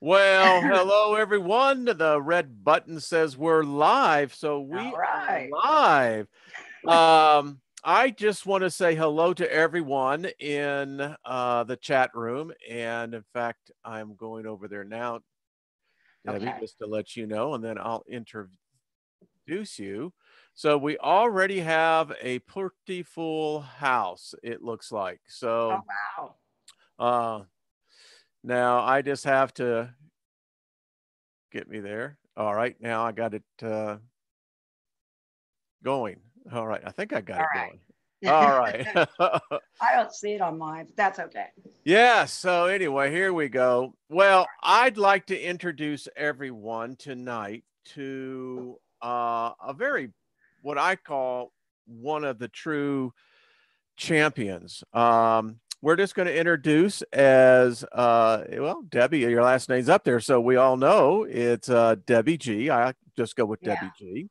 Well, hello everyone. The red button says we're live, so we All are right. live. I just want to say hello to everyone in the chat room, and in fact, I'm going over there now, Debbie, Okay. just to let you know, and then I'll introduce you. So we already have a pretty full house, it looks like. Oh, So wow. uh, now I just have to get me there. All right, now I got it going. All right, I think I got All it going. All right. right. I don't see it on mine, but that's okay. Yeah, so anyway, here we go. Well, I'd like to introduce everyone tonight to a very, what I call one of the true champions. We're just going to introduce as, well, Debbie, your last name's up there, so we all know it's Debbie G. I just go with Yeah. Debbie G.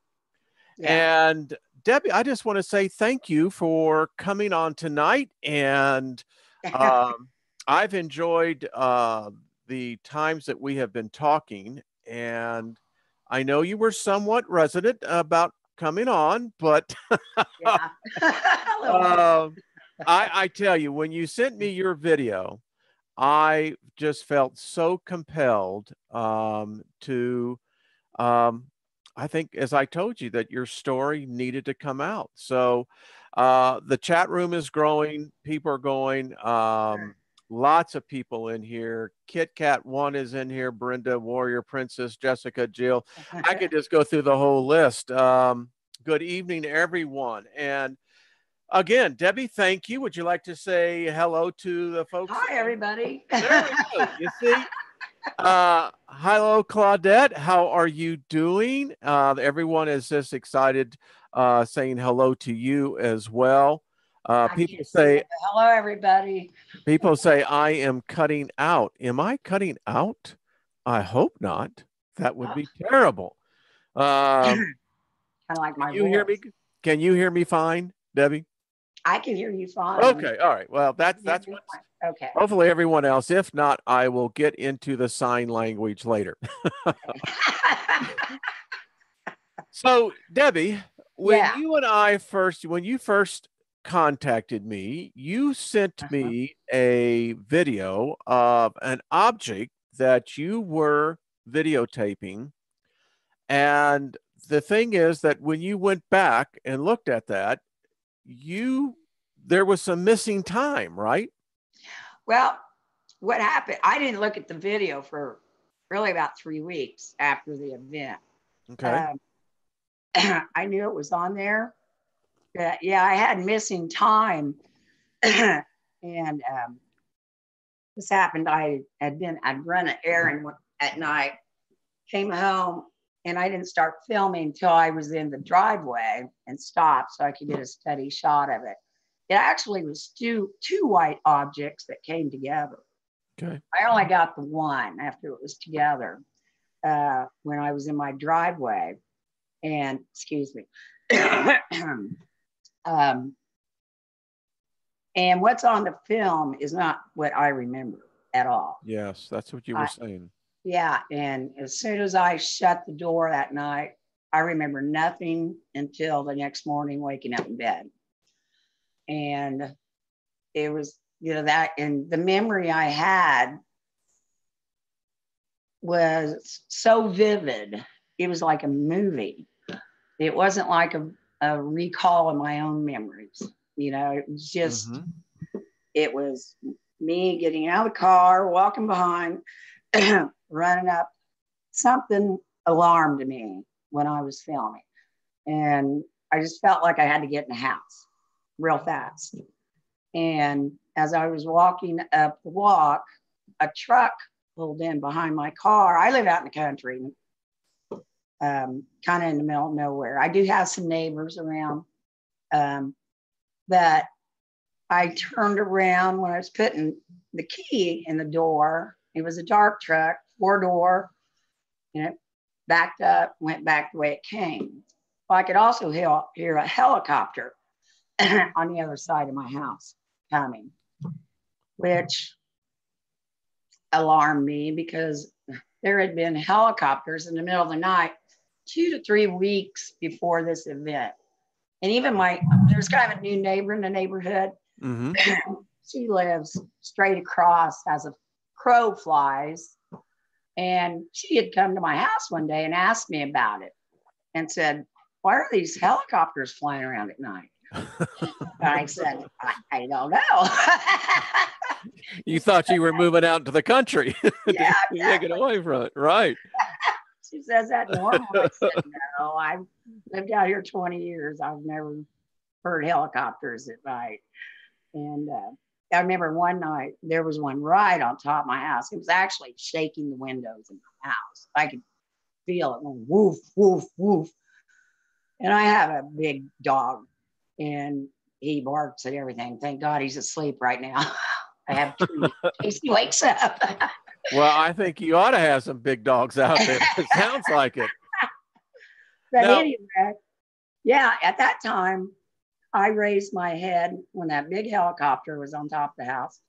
Yeah. And Debbie, I just want to say thank you for coming on tonight. And um, I've enjoyed the times that we have been talking. And I know you were somewhat resident about coming on, but Yeah. A little bit. uh, I tell you, when you sent me your video, I just felt so compelled to um, I think, as I told you, that your story needed to come out. So the chat room is growing. People are going. Lots of people in here. Kit Kat One is in here. Brenda, Warrior Princess, Jessica, Jill. I could just go through the whole list. Good evening, everyone. And again, Debbie, thank you. Would you like to say hello to the folks? Hi, everybody. There we go. You see, hello, Claudette. How are you doing? Everyone is just excited, saying hello to you as well. I can't see it, but hello, everybody. People say I am cutting out. Am I cutting out? I hope not. That would Oh, be terrible. kind Um, of like can my you hear me? voice. Can you hear me fine, Debbie? I can hear you fine. Okay. All right. Well, You that's can hear that's me what's fine. Okay. hopefully everyone else. If not, I will get into the sign language later. Okay. So, Debbie, Yeah. when you first contacted me, you sent Uh-huh. me a video of an object that you were videotaping. And the thing is that when you went back and looked at that, you there was some missing time, right? Well, what happened? I didn't look at the video for really about 3 weeks after the event. Okay. Um, I knew it was on there. But yeah, I had missing time. And this happened. I'd run an errand at night, came home, and I didn't start filming until I was in the driveway and stopped so I could get a steady shot of it. It actually was two white objects that came together. Okay. I only got the one after it was together when I was in my driveway. And excuse me. um, and what's on the film is not what I remember at all. Yes, that's what you were I, saying. yeah, and as soon as I shut the door that night, I remember nothing until the next morning waking up in bed. And it was, that, and the memory I had was so vivid. It was like a movie. It wasn't like a recall of my own memories. It was just, Mm-hmm. it was me getting out of the car, walking behind, running up. Something alarmed me when I was filming. And I just felt like I had to get in the house real fast. And as I was walking up the walk, a truck pulled in behind my car. I live out in the country, kind of in the middle of nowhere. I do have some neighbors around, but I turned around when I was putting the key in the door. It was a dark truck, 4-door, and it backed up, went back the way it came. Well, I could also hear a helicopter on the other side of my house coming, which alarmed me because there had been helicopters in the middle of the night 2 to 3 weeks before this event. And even there's kind of a new neighbor in the neighborhood. Mm-hmm. She lives straight across as a crow flies. And she had come to my house one day and asked me about it and said, why are these helicopters flying around at night? I said, I don't know. You thought you were moving out into the country. Yeah, to get away from it. Right. She says that normal. I said, no, I've lived out here 20 years. I've never heard helicopters at night. And I remember one night, there was one right on top of my house. It was actually shaking the windows in my house. I could feel it going woof, woof, woof. And I have a big dog, and he barks at everything. Thank God he's asleep right now. I have two in case he wakes up. Well, I think you ought to have some big dogs out there. It sounds like it. But now, anyway, yeah, at that time, I raised my head when that big helicopter was on top of the house.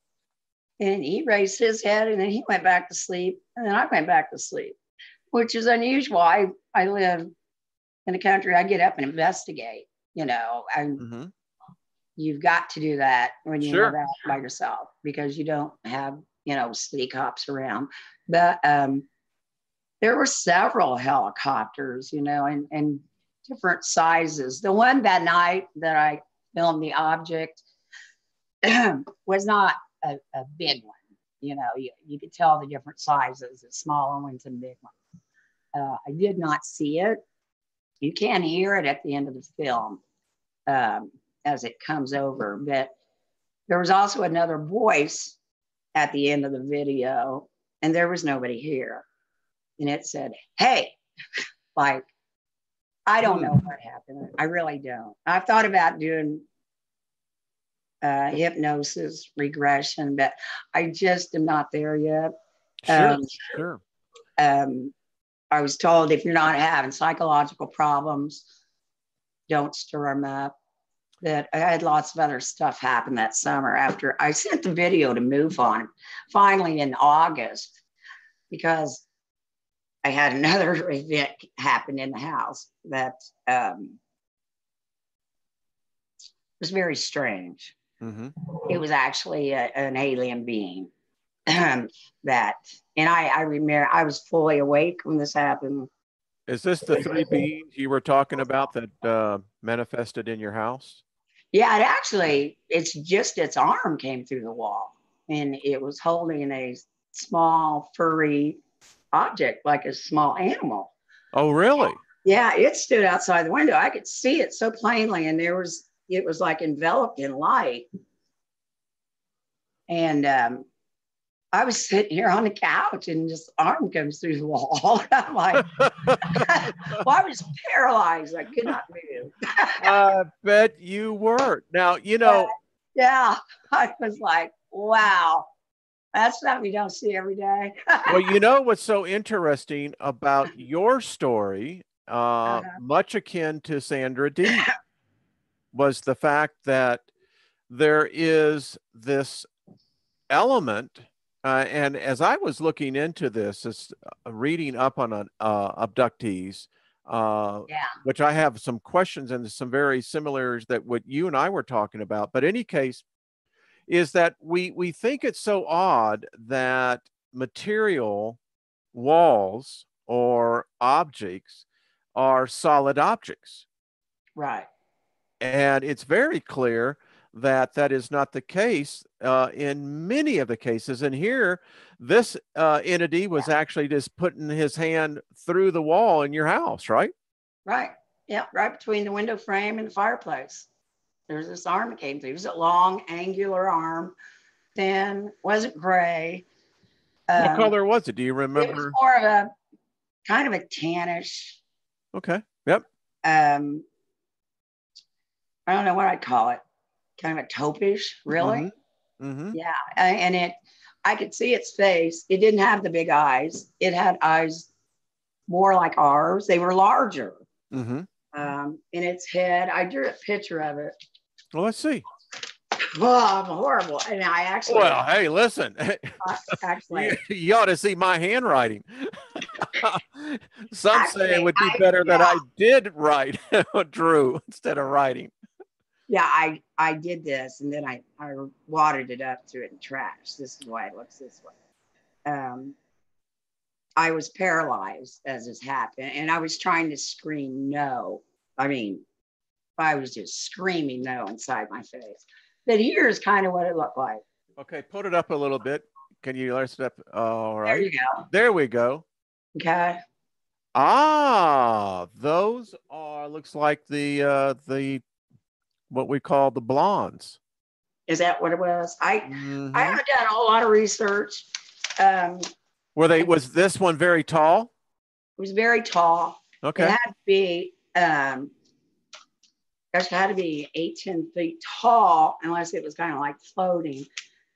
And he raised his head, and then he went back to sleep. And then I went back to sleep, which is unusual. I live in the country. I get up and investigate, and you've got to do that when you live out by yourself because you don't have, city cops around. But there were several helicopters, and different sizes. The one that night that I filmed the object was not a big one. You could tell the different sizes, the smaller ones and big ones. I did not see it. You can hear it at the end of the film as it comes over. But there was also another voice at the end of the video, and there was nobody here. And it said, hey, like, I don't know what happened. I really don't. I've thought about doing hypnosis regression, but I just am not there yet. Sure. I was told if you're not having psychological problems, don't stir them up. That I had lots of other stuff happen that summer after I sent the video to MoveOn finally in August because I had another event happen in the house that was very strange. It was actually an alien being that, and I remember I was fully awake when this happened. Is this the 3 beings you were talking about that manifested in your house? Yeah, it's just its arm came through the wall, and it was holding a small furry object, like a small animal. Oh, really? Yeah, it stood outside the window. I could see it so plainly, and it was like enveloped in light. And I was sitting here on the couch, and this arm comes through the wall. I'm like, well, I was paralyzed. I could not move. I bet you were. Now, Yeah, I was like, wow. That's something you don't see every day. Well, what's so interesting about your story, much akin to Sandra D, was the fact that there is this element, and as I was looking into this, reading up on abductees, which I have some questions and some very similarities that what you and I were talking about. But in any case, is that we think it's so odd that material walls or objects are solid objects. Right. And it's very clear that that is not the case in many of the cases. And here, this entity was actually just putting his hand through the wall in your house, right? Right. Yeah, right between the window frame and the fireplace. There's this arm that came through. It was a long, angular arm, thin, wasn't gray. What color was it? Do you remember? It was more of a kind of a tannish. Okay. Yep. I don't know what I'd call it. Kind of a taupish, really. Yeah. And I could see its face. It didn't have the big eyes. It had eyes more like ours. They were larger. In its head, I drew a picture of it. Well, let's see. Oh, I'm horrible. And I actually, Well, hey, listen, actually, you ought to see my handwriting. Some say it actually, would be I, better that yeah, I did write, drew instead of writing. yeah, I did this and then I watered it up, threw it in trash. This is why it looks this way. I was paralyzed as this happened, and I was trying to scream no. I mean, I was just screaming no inside my face. But here's kind of what it looked like. Okay, put it up a little bit. Can you lift it up? All There right. you go. There we go. Okay. Ah, those are, looks like the what we call the blondes. Is that what it was? I Mm-hmm. haven't done a whole lot of research. Were they, It was this one very tall? was very tall. It Okay. had to be gosh, it had to be 8, 10 feet tall, unless it was kind of like floating.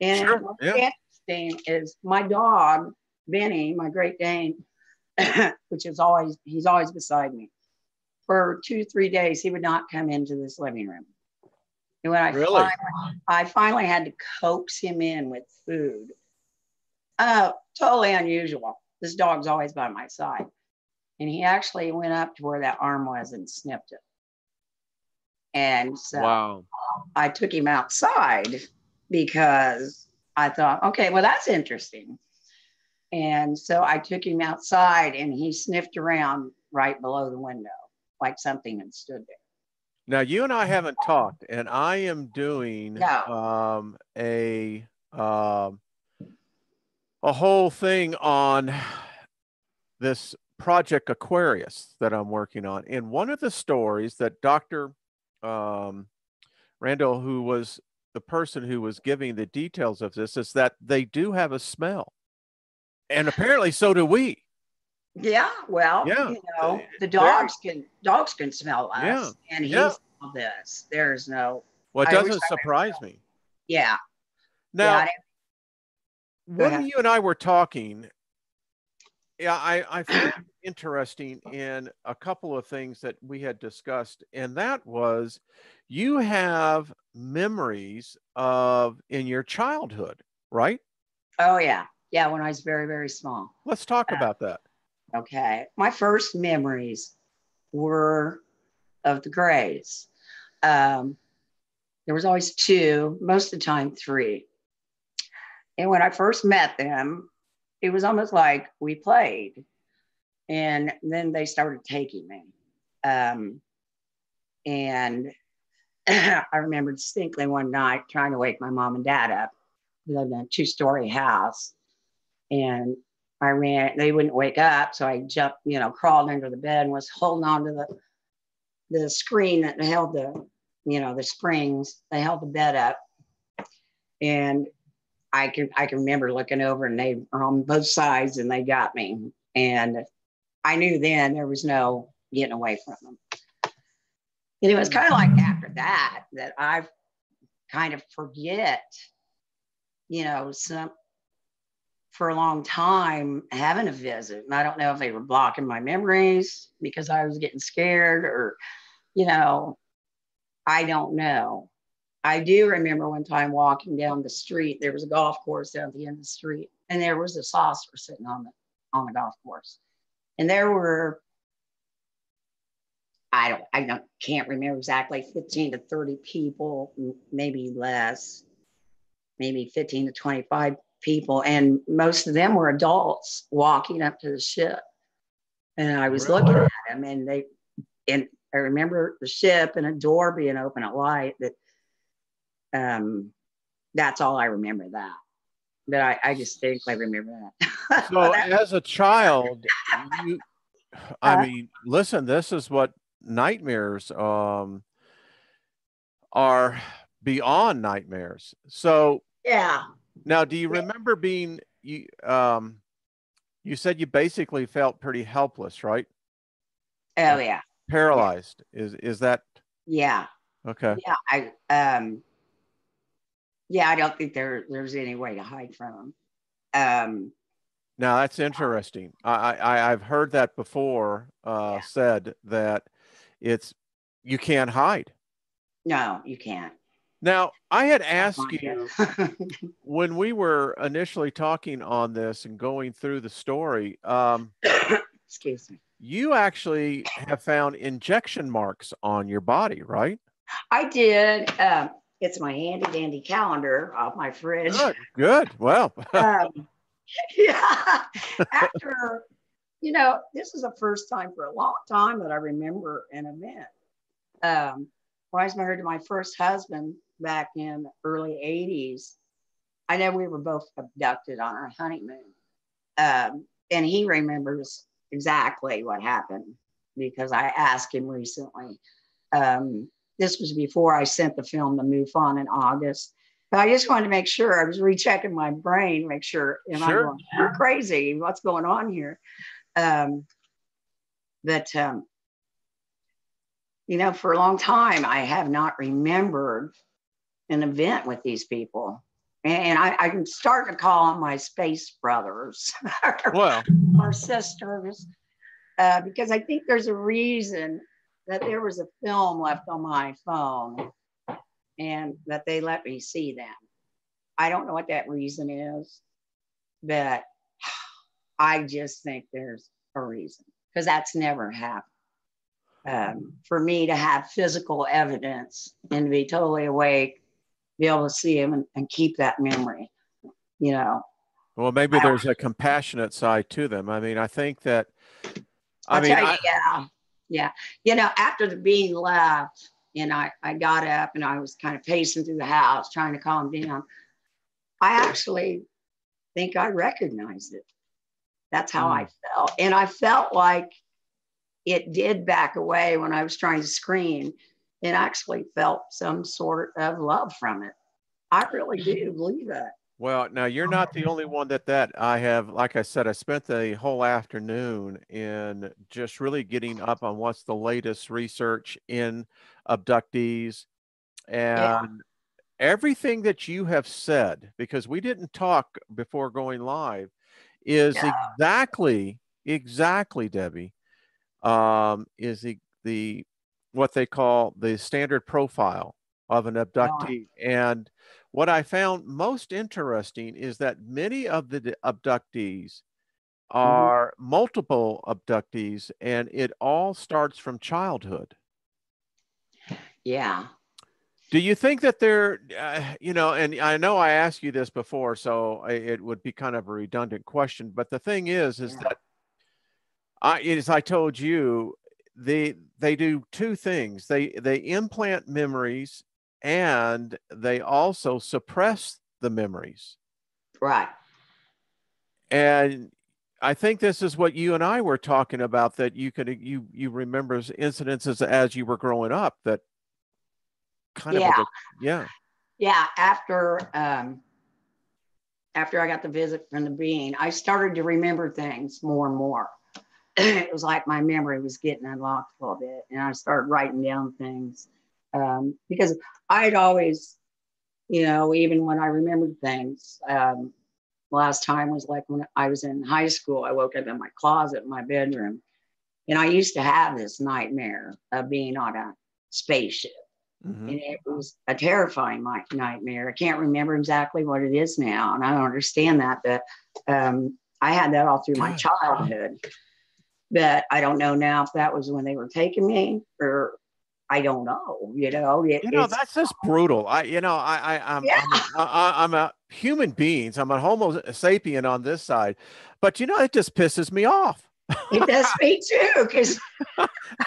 And Sure. what's Yeah. interesting is my dog, Benny, my Great Dane, which is always, he's always beside me. For 2 to 3 days, he would not come into this living room. And when Really? I finally had to coax him in with food. Totally unusual. This dog's always by my side. And he actually went up to where that arm was and snipped it. And so Wow. I took him outside because I thought, okay, well, that's interesting. And so I took him outside and he sniffed around right below the window, like something had stood there. Now you and I haven't talked, and I am doing No. um, a whole thing on this Project Aquarius that I'm working on. And one of the stories that Dr. Um, Randall, who was the person who was giving the details of this, is that they do have a smell. And apparently so do we. Yeah, well, Yeah. the Very, dogs can smell yeah. us, and he Yeah. smelled this. There's no. Well, it I wish doesn't I would. surprise me. Yeah, yeah. Now, Go when ahead. you and I were talking, yeah, I found interesting in a couple of things that we had discussed, and that was you have memories of in your childhood, right? Oh yeah, yeah. When I was very very small. Let's talk about that. Okay, my first memories were of the Greys. Um, there was always two, most of the time three. And when I first met them, it was almost like we played. And then they started taking me. Um, and I remember distinctly one night trying to wake my mom and dad up. We lived in a 2-story house. And I ran, they wouldn't wake up. So I jumped, crawled under the bed and was holding on to the screen that held the springs. They held the bed up. And I can remember looking over and they were on both sides and they got me. And I knew then there was no getting away from them. And it was kind of like after that I kind of forget, some for a long time having a visit. And I don't know if they were blocking my memories because I was getting scared or, I don't know. I do remember one time walking down the street. There was a golf course down at the end of the street, and there was a saucer sitting on the golf course. And there were, can't remember exactly, 15 to 30 people, maybe less, maybe 15 to 25 people. And most of them were adults walking up to the ship. And I was looking at them and I remember the ship and a door being open at light that, that's all I remember that. But I distinctly remember that. So as a child, I mean, listen, this is what nightmares are beyond nightmares. So yeah. now, do you remember being you said you basically felt pretty helpless, right? Oh yeah. Paralyzed. Is that Yeah. okay? Yeah. I don't think there's any way to hide from them. Now that's interesting. I've heard that before said that it's you can't hide. No, you can't. Now, I had Oh asked my you God. when we were initially talking on this and going through the story, Excuse me. you actually have found injection marks on your body, right? I did. It's my handy dandy calendar off my fridge. Good, good. Well, Um, yeah. After, this is the first time for a long time that I remember an event. When I was married to my first husband back in the early 80s, I know we were both abducted on our honeymoon. And he remembers exactly what happened because I asked him recently. This was before I sent the film to MUFON in August. But I just wanted to make sure I was rechecking my brain, make sure, am I sure. going, you're crazy? What's going on here? Um, but, for a long time, I have not remembered an event with these people. And I'm starting to call them my space brothers Well, or sisters because I think there's a reason that there was a film left on my phone and that they let me see them. I don't know what that reason is, but I just think there's a reason because that's never happened. For me to have physical evidence and to be totally awake, be able to see them and keep that memory, you know. well, maybe there's a compassionate side to them. I mean, I think that, I I'll mean, tell you, yeah. Yeah. After the being left, and I got up and I was kind of pacing through the house trying to calm down. I actually think I recognized it. That's how I felt. And I felt like it did back away when I was trying to scream and actually felt some sort of love from it. I really do believe that. well, now you're not the only one that I have, like I said, I spent the whole afternoon in just really getting up on what's the latest research in abductees Yeah. and everything that you have said, because we didn't talk before going live, is Yeah. exactly, Debbie, is the what they call the standard profile of an Well, abductee. And what I found most interesting is that many of the abductees mhm. are multiple abductees, and it all starts from childhood. Yeah. Do you think that they're, and I know I asked you this before, so it would be kind of a redundant question, but the thing is Yeah. that as I told you, they do two things. They implant memories and they also suppress the memories. Right. And I think this is what you and I were talking about, that you remember incidences as you were growing up that kind of Yeah. a yeah. Yeah. After I got the visit from the being, I started to remember things more and more. It was like my memory was getting unlocked a little bit, and I started writing down things because I'd always, even when I remembered things. Last time was like when I was in high school. I woke up in my closet in my bedroom, and I used to have this nightmare of being on a spaceship. Hmm. And it was a terrifying nightmare. I can't remember exactly what it is now, and I don't understand that. But I had that all through my God. childhood. But I don't know now if that was when they were taking me or I don't know. It's That's just brutal. yeah, I'm a human beings. I'm a Homo sapien on this side, but it just pisses me off. it does me too because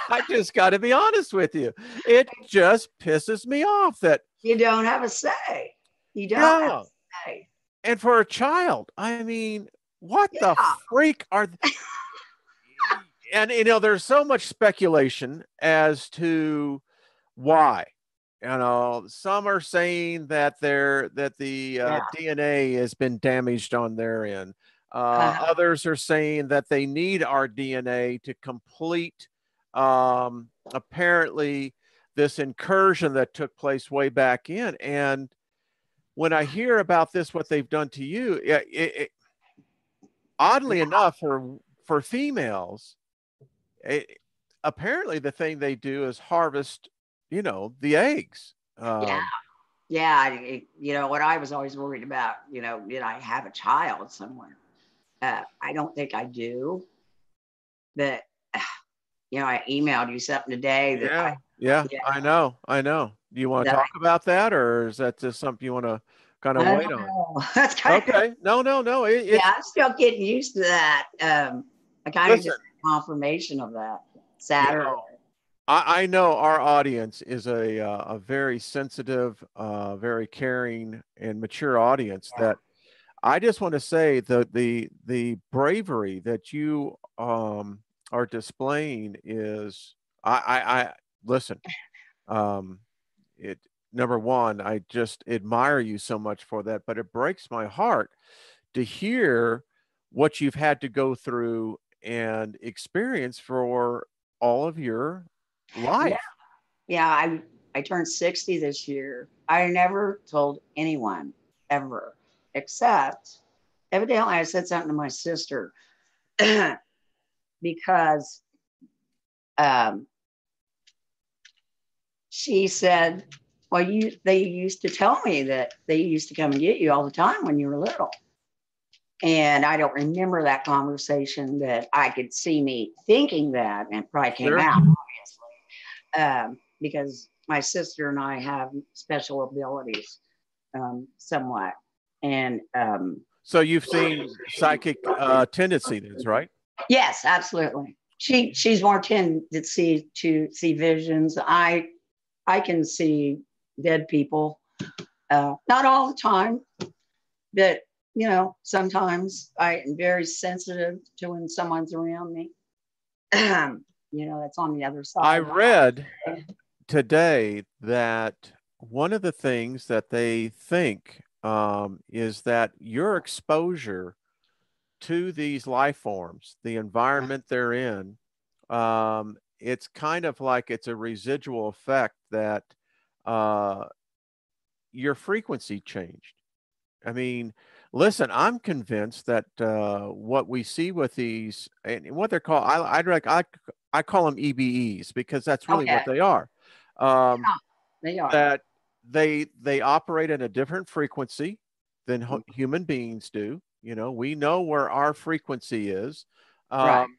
I just got to be honest with you. It just pisses me off that you don't have a say. You don't have yeah. a say. And for a child, I mean, what the Yeah, freak are? And there's so much speculation as to why. Some are saying that the yeah. DNA has been damaged on their end. Uh, Others are saying that they need our DNA to complete, apparently, this incursion that took place way back in. And when I hear about this, what they've done to you, oddly yeah, enough, for females, it, apparently the thing they do is harvest, the eggs. yeah. Yeah, you know, what I was always worried about, you know, did I have a child somewhere? I don't think I do, but you know, I emailed you something today that Yeah, yeah, yeah, I know, I know. Do you want to that talk about that, or is that just something you want to kind of I wait don't on? know. That's kind of Okay, no, no, no. yeah. It's I'm still getting used to that. I kind of listen. just had confirmation of that You Saturday. know, I know our audience is a very sensitive, very caring, and mature audience. That I just want to say the bravery that you are displaying is I listen. Um, it number one, I just admire you so much for that, but it breaks my heart to hear what you've had to go through and experience for all of your Yeah, life. yeah. I turned 60 this year. I never told anyone ever, except evidently I said something to my sister because um, she said, "Well, they used to tell me that they used to come and get you all the time when you were little." And I don't remember that conversation, that I could see me thinking that, and it probably came Sure. out, because my sister and I have special abilities somewhat. And So you've seen psychic tendencies, right? yes, absolutely. She's more tend to see visions. I can see dead people, not all the time, but you know, sometimes I am very sensitive to when someone's around me. You know, that's on the other I side. read today that one of the things that they think is that your exposure to these life forms, the environment they're in, it's kind of like it's a residual effect that uh, your frequency changed. I mean, listen, I'm convinced that what we see with these and what they're called, I call them EBEs because that's really Okay, what they are. Um, yeah, they are. that they operate at a different frequency than human beings do. You know, we know where our frequency is, Right. um,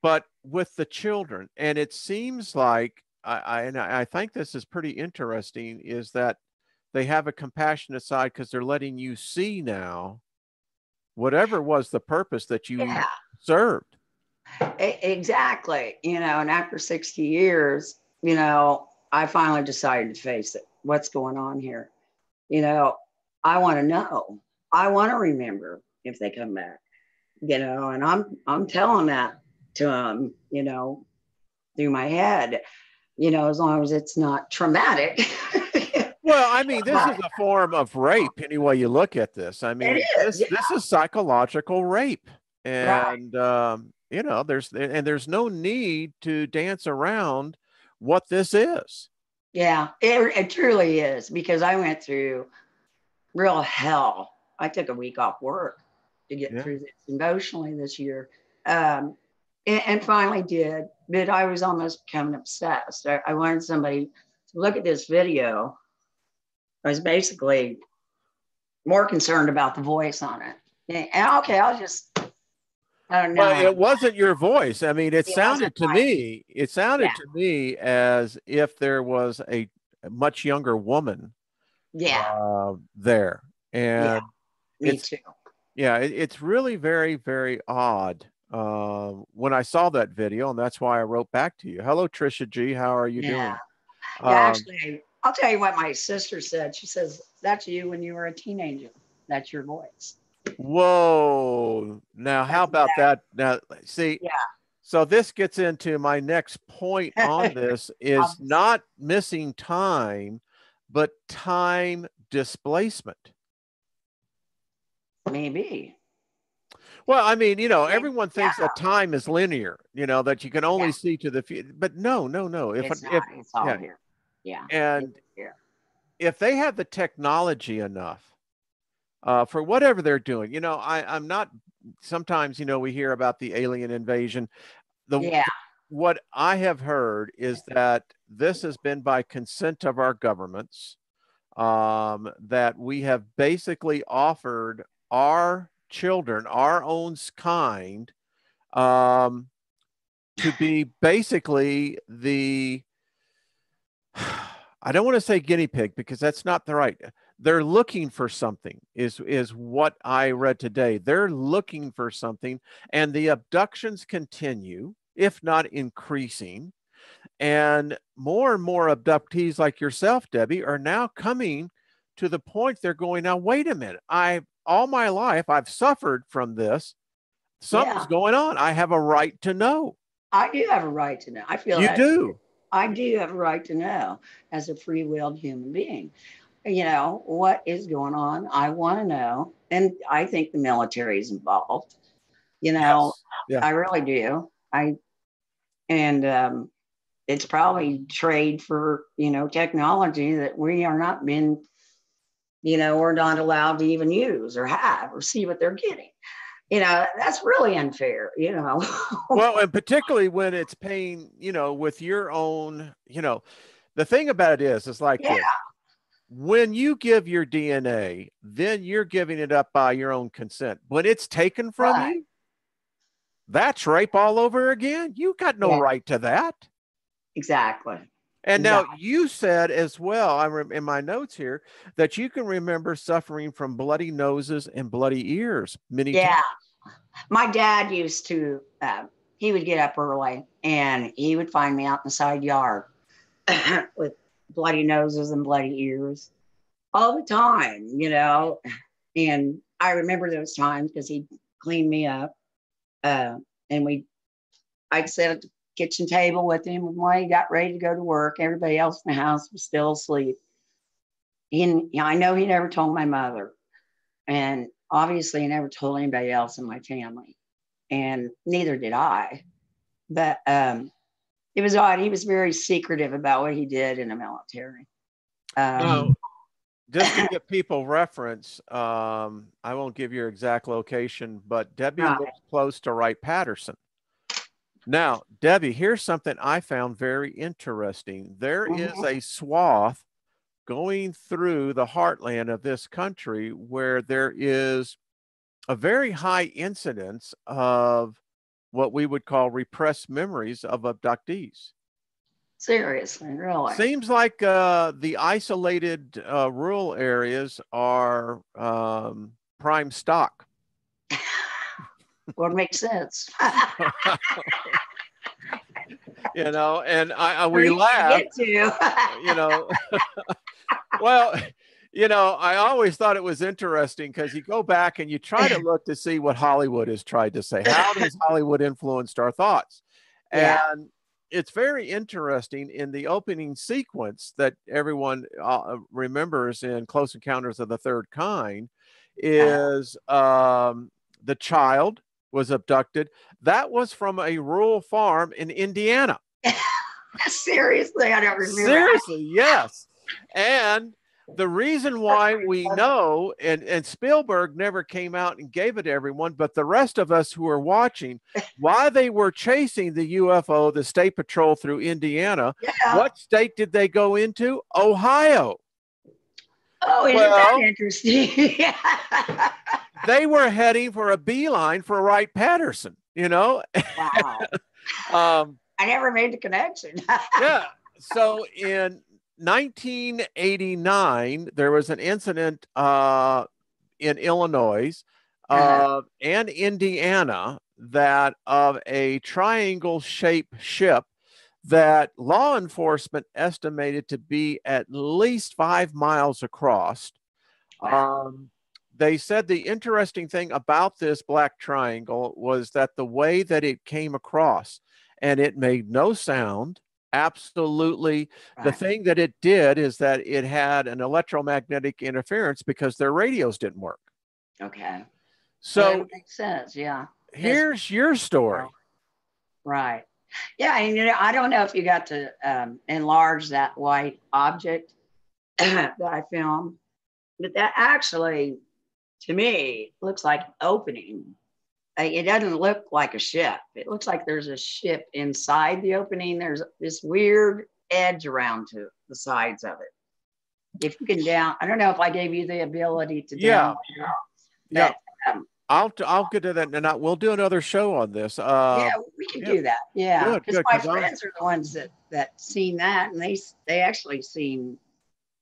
but with the children, and it seems like I think this is pretty interesting, is that they have a compassionate side because they're letting you see now whatever was the purpose that you Yeah, served. exactly. You know, and after 60 years, you know, I finally decided to face it. What's going on here? You know, I want to know. I want to remember if they come back. You know, and I'm telling that to them. You know, through my head. You know, as long as it's not traumatic. Well, I mean, this is a form of rape any way you look at this. I It mean, is, yeah, this is psychological rape, right. and you know, there's no need to dance around what this is. Yeah, it truly is, because I went through real hell. I took a week off work to get Yeah. through this emotionally this year, um, and finally did. But I was almost becoming obsessed. I wanted somebody to look at this video. I was basically more concerned about the voice on it. And okay, I'll just, I don't Well, know. it wasn't your voice. I mean, It wasn't my, it yeah, sounded to me as if there was a much younger woman yeah, there, yeah, and me it's too. yeah, it's really very, very odd when I saw that video, and that's why I wrote back to you. Hello, Trisha G. How are you Yeah. doing? Yeah, Um, actually, I'll tell you what my sister said. She says, "That's you when you were a teenager. That's your voice." whoa. Now, how That's about exactly, that? Now, see, yeah. so this gets into my next point on this is Obviously, not missing time, but time displacement. maybe. Well, I mean, you know, Maybe. everyone Yeah, thinks that time is linear, you know, that you can yeah. only see to the future, but no, no, no. It's not. If, It's all yeah, here. Yeah, it's and here. if they have the technology enough for whatever they're doing, you know, I'm not. Sometimes, you know, we hear about the alien invasion. Yeah, What I have heard is that this has been by consent of our governments. that we have basically offered our children, our own kind, to be basically the, I don't want to say guinea pig because that's not the right. They're looking for something is what I read today. They're looking for something, and the abductions continue, if not increasing. And more abductees like yourself, Debbie, are now coming to the point they're going, now, wait a minute. All my life, I've suffered from this. Something's Yeah, going on. I have a right to know. I do have a right to know. I feel You that do. I do have a right to know as a free-willed human being. You know, what is going on? I want to know. And I think the military is involved. You know, Yes. Yeah. I really do. And it's probably trade for, technology that we are not been, we're not allowed to even use or have or see what they're getting. That's really unfair. Well, and particularly when it's paying, with your own, the thing about it is like Yeah, this. When you give your DNA, then you're giving it up by your own consent. When it's taken from right. you, that's rape all over again. You got no Yeah, right to that. exactly. And now Exactly. you said as well, I'm in my notes here, that you can remember suffering from bloody noses and bloody ears many times. Yeah. My dad used to, he would get up early and he would find me out in the side yard with bloody noses and bloody ears all the time. And I remember those times because he'd clean me up. And I'd sit at the kitchen table with him while he got ready to go to work. Everybody else in the house was still asleep. And I know he never told my mother. And obviously, he never told anybody else in my family. And neither did I. But it was odd. He was very secretive about what he did in the military. Now, just to give people reference, I won't give your exact location, but Debbie Right. lives close to Wright-Patterson. Now, Debbie, here's something I found very interesting. There is Mm-hmm. a swath going through the heartland of this country where there is a very high incidence of what we would call repressed memories of abductees. Seriously, really. Seems like the isolated rural areas are prime stock. Would make sense. And Where we you can laugh, get to. well, I always thought it was interesting because you go back and you try to look to see what Hollywood has tried to say. How does Hollywood influenced our thoughts? Yeah. And it's very interesting in the opening sequence that everyone remembers in Close Encounters of the Third Kind is the child was abducted. That was from a rural farm in Indiana. Seriously, I don't remember. Seriously, yes. And the reason why we know, and Spielberg never came out and gave it to everyone, but the rest of us who were watching, why they were chasing the UFO, the state patrol through Indiana, Yeah. what state did they go into? Ohio. Oh, isn't that interesting? They were heading for a beeline for Wright-Patterson, Wow. I never made the connection. Yeah. So in 1989, there was an incident in Illinois and Indiana that of a triangle-shaped ship that law enforcement estimated to be at least 5 miles across. Wow. They said the interesting thing about this black triangle was that the way that it came across, and it made no sound. Absolutely. Right. The thing that it did is that it had an electromagnetic interference because their radios didn't work. Okay. So well, that makes sense. Yeah. Here's your story. Right. Yeah. And I don't know if you got to enlarge that white object that I filmed, but that actually, to me, looks like an opening. It doesn't look like a ship. It looks like there's a ship inside the opening. There's this weird edge around to the sides of it. if you can I don't know if I gave you the ability to Yeah, download it, yeah. but I'll get to that, and we'll do another show on this. yeah, we can Yeah, do that. Yeah, good, because good. my Because friends are the ones that seen that, and they actually seen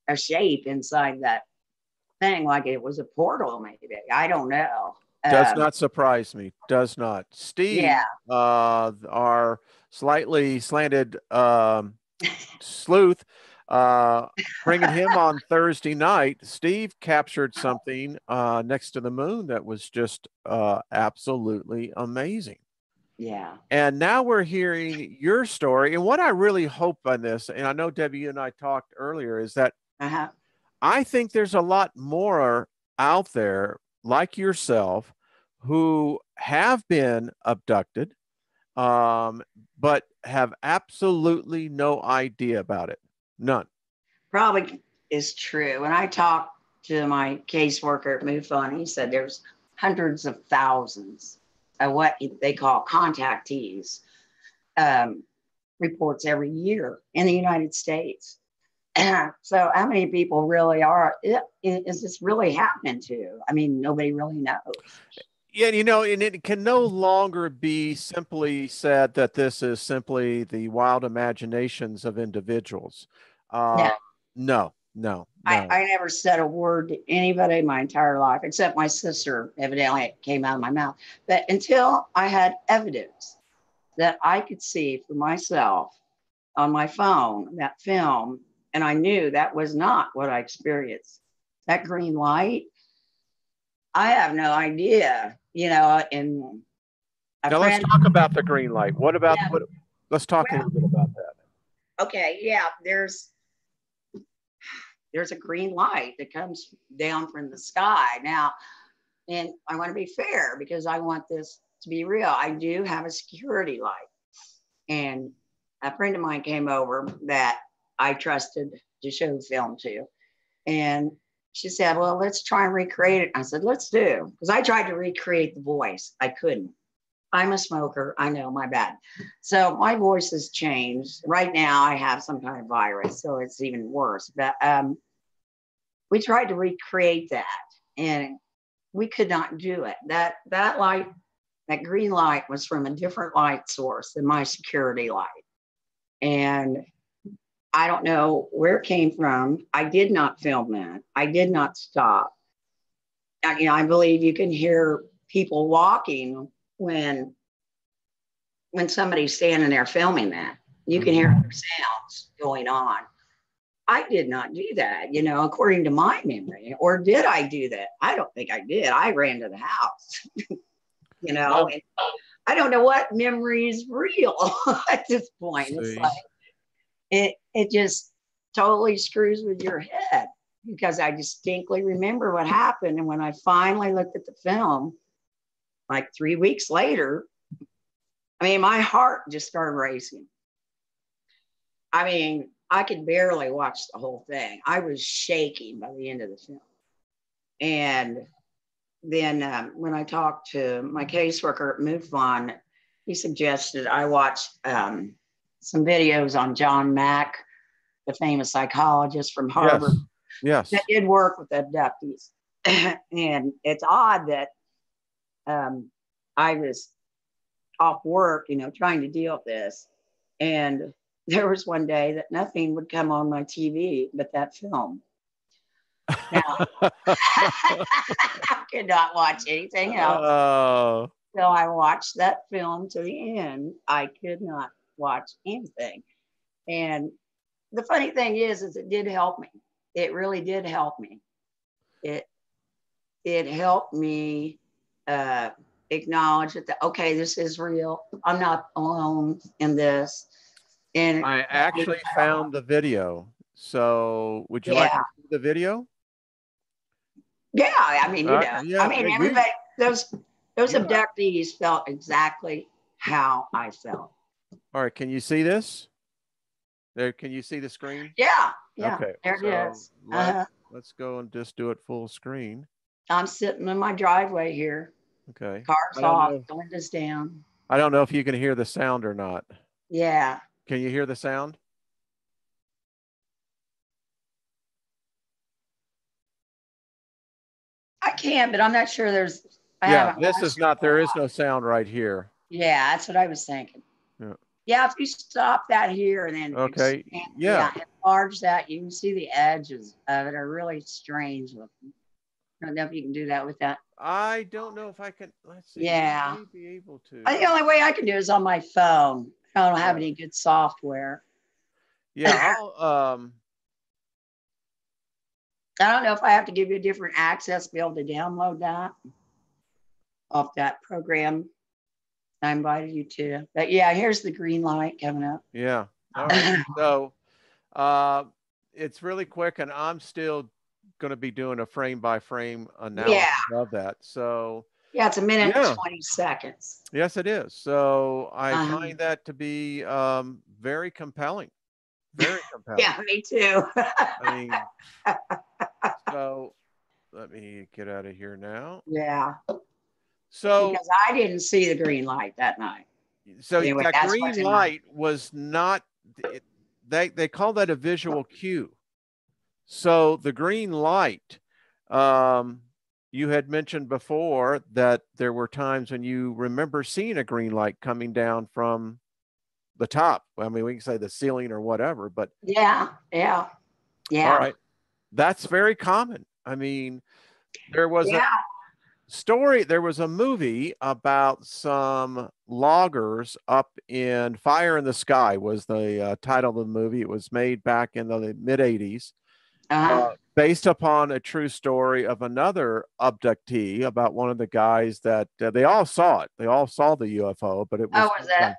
a shape inside that thing, like it was a portal. Maybe I don't know. does not surprise me. Does not. Yeah, Steve, our slightly slanted sleuth, uh, bringing him on Thursday night. Steve captured something next to the moon that was just absolutely amazing. yeah, And now we're hearing your story. And what I really hope on this, and I know Debbie, you and I talked earlier, is that uh-huh. I think there's a lot more out there like yourself who have been abducted, but have absolutely no idea about it. None. Probably is true. When I talked to my caseworker at MUFON, he said there's hundreds of thousands of what they call contactees um, reports every year in the United States. So how many people really is this really happening to? I mean, nobody really knows. Yeah, and it can no longer be simply said that this is simply the wild imaginations of individuals. No, Uh, no, no, I, no. I never said a word to anybody my entire life, except my sister. Evidently, it came out of my mouth. But until I had evidence that I could see for myself on my phone, that film, and I knew that was not what I experienced. That green light, I have no idea, and a Now let's friend, talk about the green light. What about yeah, what? Let's talk a well, little bit about that. okay, yeah, there's a green light that comes down from the sky. Now, and I want to be fair because I want this to be real. I do have a security light. And a friend of mine came over that I trusted to show the film to. And she said, well, let's try and recreate it. I said, let's do. Because I tried to recreate the voice. I couldn't. I'm a smoker. I know, my bad. So my voice has changed. Right now, I have some kind of virus, so it's even worse. But we tried to recreate that, and we could not do it. That light, that green light, was from a different light source than my security light, and I don't know where it came from. I did not film that. I did not stop. I believe you can hear people walking when somebody's standing there filming that. You can hear other sounds going on. I did not do that, according to my memory. Or did I do that? I don't think I did. I ran to the house, Well, and I don't know what memory is real at this point. It's see, like it just totally screws with your head, because I distinctly remember what happened. And when I finally looked at the film, like 3 weeks later, I mean, my heart just started racing. I mean, I could barely watch the whole thing. I was shaking by the end of the film. And then when I talked to my caseworker at MUFON, he suggested I watch some videos on John Mack, the famous psychologist from Harvard, yes, yes. that did work with abductees. And it's odd that I was off work, trying to deal with this. And there was one day that nothing would come on my TV but that film. Now, I could not watch anything else. Oh, So I watched that film to the end. I could not watch anything. And the funny thing is it did help me. It really did help me. It helped me acknowledge that, okay, this is real. I'm not alone in this. And I actually found the video. So would you like yeah, to see the video? yeah. I mean, Yeah, you, everybody, those you. abductees felt exactly how I felt. All right. Can you see this? There. Can you see the screen? Yeah, yeah. Okay. There it So is. let's go and just do it full screen. I'm sitting in my driveway here. Okay. Cars I don't off, know. windows down. I don't know if you can hear the sound or not. Yeah. Can you hear the sound? can, but I'm not sure there's. I Yeah, haven't this is watched it not, for a there while. is no sound right here. Yeah, that's what I was thinking. Yeah. Yeah, if you stop that here and then Okay. expand, Yeah. enlarge that, you can see the edges of it are really strange looking. I don't know if you can do that with that. I don't know if I can. Let's see. I Yeah. may be able to. I think the only way I can do is on my phone. I don't have Yeah. any good software. Yeah. I don't know if I have to give you a different access to be able to download that off that program I invited you to. But yeah, here's the green light coming up. Yeah. All right. So it's really quick, and I'm still going to be doing a frame by frame analysis of that. So yeah, it's a minute and yeah. 20 seconds. Yes, it is. So I find that to be very compelling. Very compelling. Yeah, me too. I mean, so let me get out of here now. Yeah. So because I didn't see the green light that night. So anyway, that green light was not, they call that a visual cue. So the green light, you had mentioned before that there were times when you remember seeing a green light coming down from the top. I mean, we can say the ceiling or whatever, but yeah. All right. That's very common. I mean, there was a story, there was a movie about some loggers up in Fire in the Sky was the title of the movie. It was made back in the mid 80s. Based upon a true story of another abductee, about one of the guys that they all saw it. They all saw the UFO, but it was. Oh, was that?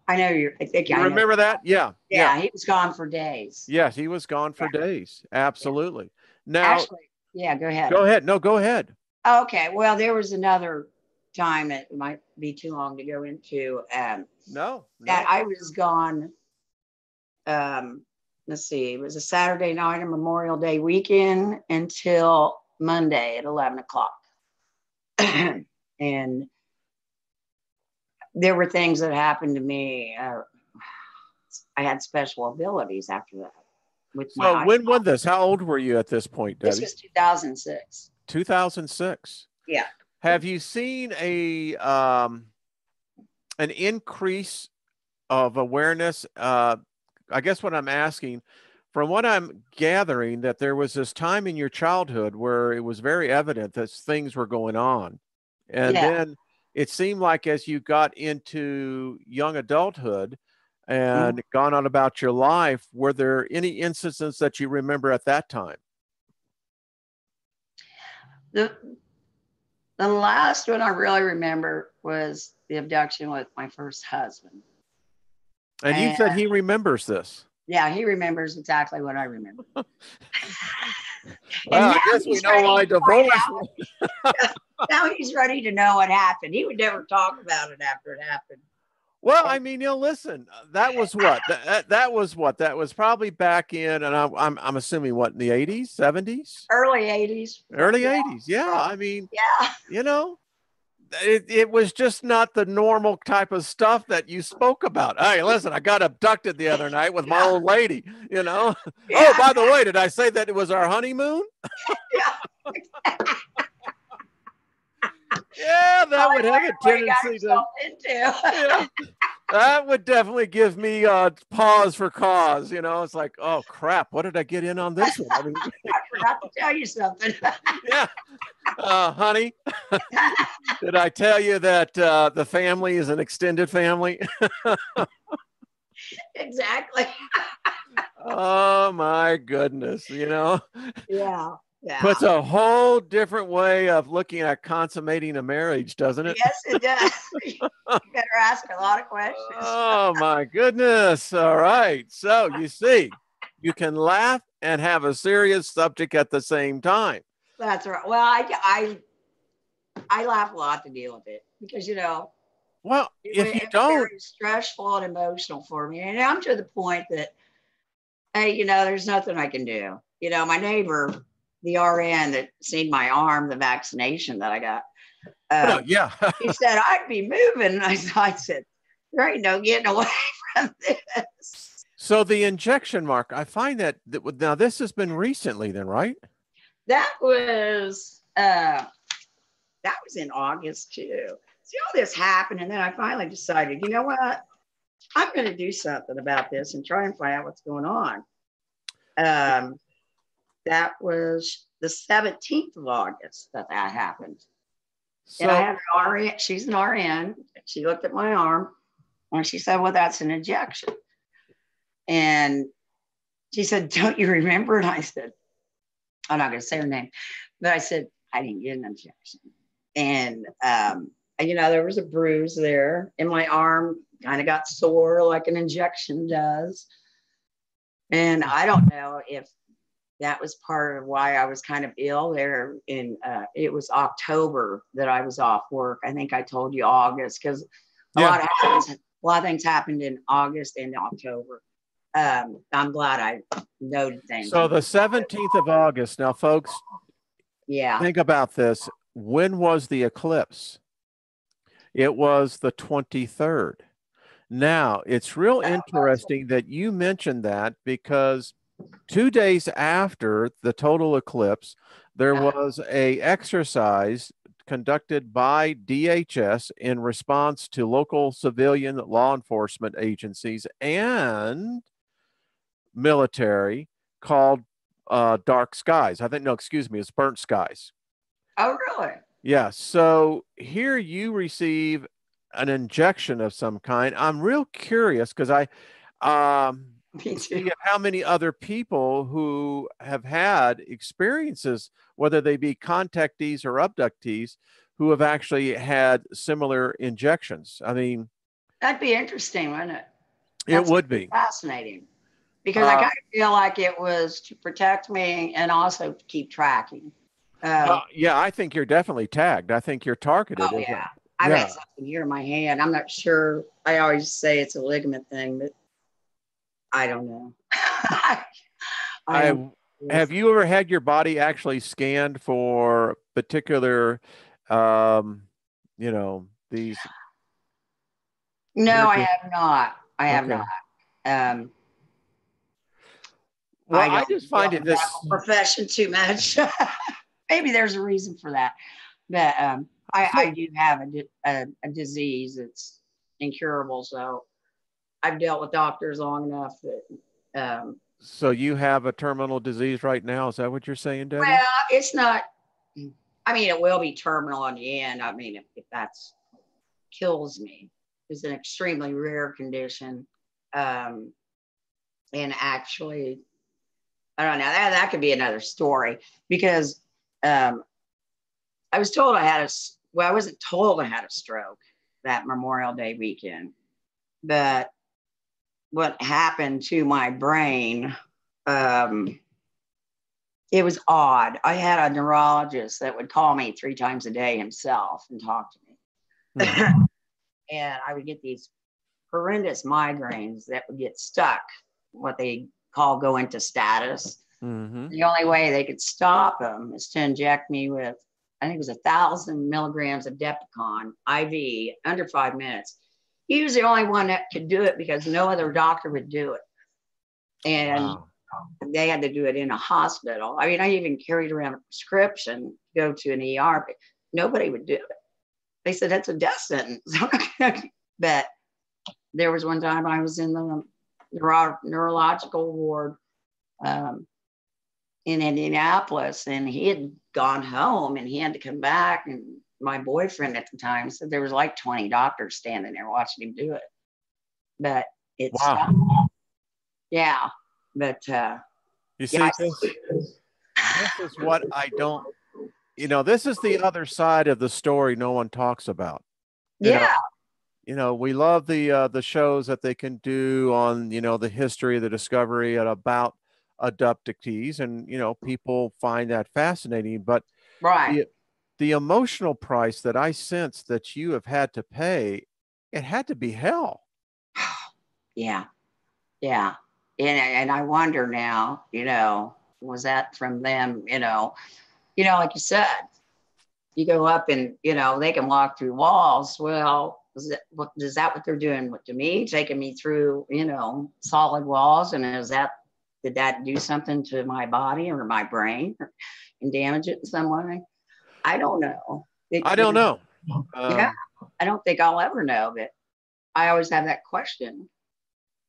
I know you. I think you I remember know. that. Yeah. Yeah. He was gone for days. Yes, he was gone for days. Absolutely. Now, actually, yeah. Go ahead. Go ahead. No, go ahead. Okay. Well, there was another time that might be too long to go into. No. That I was gone. Let's see, it was a Saturday night and Memorial Day weekend until Monday at 11 o'clock. And there were things that happened to me. I had special abilities after that. So when was this? How old were you at this point, Debbie? This was 2006. 2006. Yeah. Have you seen an increase of awareness? I guess what I'm asking, from what I'm gathering, that there was this time in your childhood where it was very evident that things were going on. And then it seemed like as you got into young adulthood and gone on about your life, were there any instances that you remember at that time? The last one I really remember was the abduction with my first husband. And you said he remembers this. Yeah, he remembers exactly what I remember. Well, I guess we know why divorce. Now he's ready to know what happened. He would never talk about it after it happened. Well, I mean, listen, that was what? That was what? That was probably back in, and I'm assuming what, in the 80s, 70s? Early 80s. Early 80s, yeah. I mean, yeah. It was just not the normal type of stuff that you spoke about. Hey, listen, I got abducted the other night with my old lady, Oh, by the way, did I say that it was our honeymoon? Yeah, that would have a tendency to. That would definitely give me pause for cause. It's like, oh crap, what did I get in on this one? I mean, I forgot to tell you something. Yeah, honey, did I tell you that the family is an extended family? Exactly. Oh my goodness, Yeah. Puts a whole different way of looking at consummating a marriage, doesn't it? Yes, it does. You better ask a lot of questions. Oh my goodness. All right. So you see, you can laugh and have a serious subject at the same time. That's right. Well, I laugh a lot to deal with it because, well, if you don't, very stressful and emotional for me. And I'm to the point that, hey, there's nothing I can do. My neighbor, the RN that seen my arm, the vaccination that I got. He said, I'd be moving. And I said, there ain't no getting away from this. So the injection, Mark, I find that now this has been recently then, right? That was, that was in August too. See, all this happened, and then I finally decided, you know what? I'm going to do something about this and try and find out what's going on. That was the 17th of August that happened. So, and I had an RN. She's an RN. She looked at my arm and she said, well, that's an injection. And she said, don't you remember? And I said, I'm not going to say her name, but I said, I didn't get an injection. And, you know, there was a bruise there and my arm kind of got sore like an injection does. And I don't know if that was part of why I was kind of ill there. It was October that I was off work. I think I told you August, because a lot of things happened in August and October. I'm glad I noted things. So the 17th of August. Now, folks, think about this. When was the eclipse? It was the 23rd. Now, it's real interesting that you mentioned that, because 2 days after the total eclipse, there was an exercise conducted by DHS in response to local civilian law enforcement agencies and military called Dark Skies. I think, no, excuse me, it's Burnt Skies. Oh, really? Yeah. So here you receive an injection of some kind. I'm real curious because I see how many other people who have had experiences, whether they be contactees or abductees, who have actually had similar injections. I mean, that'd be interesting, wouldn't it? It would be fascinating, because I kind of feel like it was to protect me and also to keep tracking. Yeah, I think you're definitely tagged. I think you're targeted. Oh, yeah. I've got something here in my hand. I'm not sure. I always say it's a ligament thing, but I don't know. Have you ever had your body actually scanned for particular, you know, these? No, I have not. I have not. Well, I just find it this profession too much. Maybe there's a reason for that. But I do have a disease that's incurable. So I've dealt with doctors long enough that. So you have a terminal disease right now? Is that what you're saying, Debbie? Well, it's not. I mean, it will be terminal in the end. I mean, if that's kills me, it's an extremely rare condition. And actually, I don't know. That could be another story, because I was told I had I wasn't told I had a stroke that Memorial Day weekend, but what happened to my brain, it was odd. I had a neurologist that would call me 3 times a day himself and talk to me. Mm-hmm. And I would get these horrendous migraines that would get stuck, what they call go into status. Mm-hmm. The only way they could stop them is to inject me with, I think it was 1,000 milligrams of Depicon IV under 5 minutes. He was the only one that could do it because no other doctor would do it. And they had to do it in a hospital. I mean, I even carried around a prescription to go to an ER, but nobody would do it. They said, that's a death sentence. But there was one time I was in the neurological ward in Indianapolis, and he had gone home and he had to come back. And my boyfriend at the time said there was like 20 doctors standing there watching him do it. But it's yeah. But you see, this is what I don't, this is the other side of the story no one talks about. You know, we love the shows that they can do on, the history, the discovery and about abductees, and people find that fascinating. But the emotional price that I sense that you have had to pay, it had to be hell. Yeah. And I wonder now, was that from them? Like you said, you go up and they can walk through walls. Well, is that what they're doing to me, taking me through solid walls? And did that do something to my body or my brain and damage it in some way? I don't know. I don't know. Yeah, I don't think I'll ever know, but I always have that question.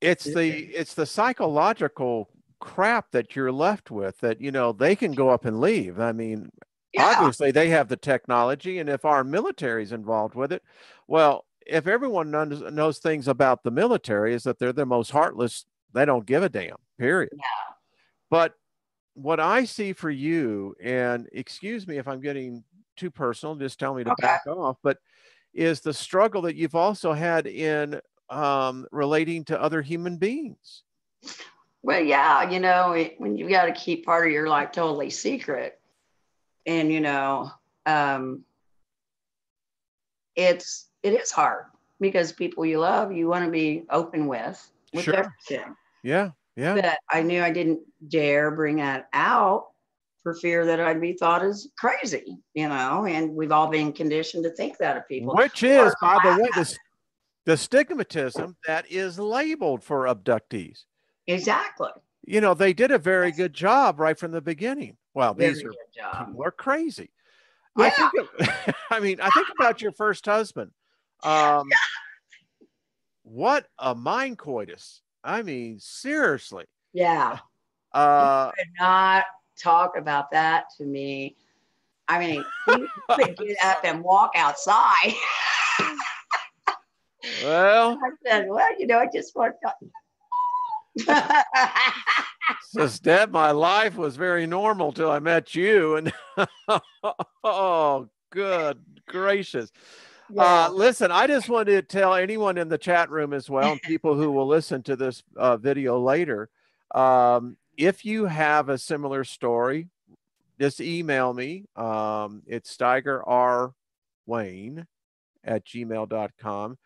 It's the psychological crap that you're left with, that, you know, they can go up and leave. I mean, Yeah, obviously they have the technology, and if our military is involved with it, well, if everyone knows things about the military, is that they're the most heartless, they don't give a damn, period. yeah. But what I see for you, and excuse me if I'm getting too personal, just tell me to Okay. back off, but is the struggle that you've also had in relating to other human beings. Well, yeah, you know, when you got to keep part of your life totally secret, and um, it is hard because people you love, you want to be open with Sure. everything. Yeah. Yeah. But I knew I didn't dare bring that out for fear that I'd be thought as crazy, and we've all been conditioned to think that of people. Which is, by the way, the stigmatism that is labeled for abductees. Exactly. You know, they did a very good job right from the beginning. Well, Very these are good job. people are crazy. I Yeah. think, I mean, I think about your first husband. What a mind coitus. I mean, seriously. Yeah. He Uh, could not talk about that to me. I mean, he would get up and walk outside. well, I said, well, I just want to. says Deb, my life was very normal till I met you. And oh, good gracious. Yeah. Listen, I just wanted to tell anyone in the chat room as well, and people who will listen to this video later, if you have a similar story, just email me. It's steigerrwayne@gmail.com.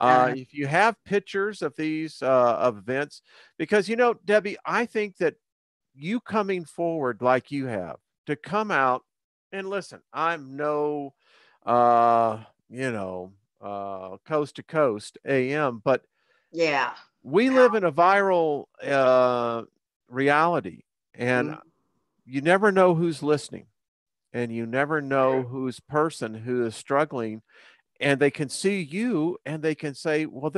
If you have pictures of these of events, because, you know, Debbie, I think that you coming forward like you have to come out and listen, I'm no, coast to coast AM, but Yeah. we live in a viral reality, and Mhm. you never know who's listening, and you never know who's person who is struggling, and they can see you and they can say, well,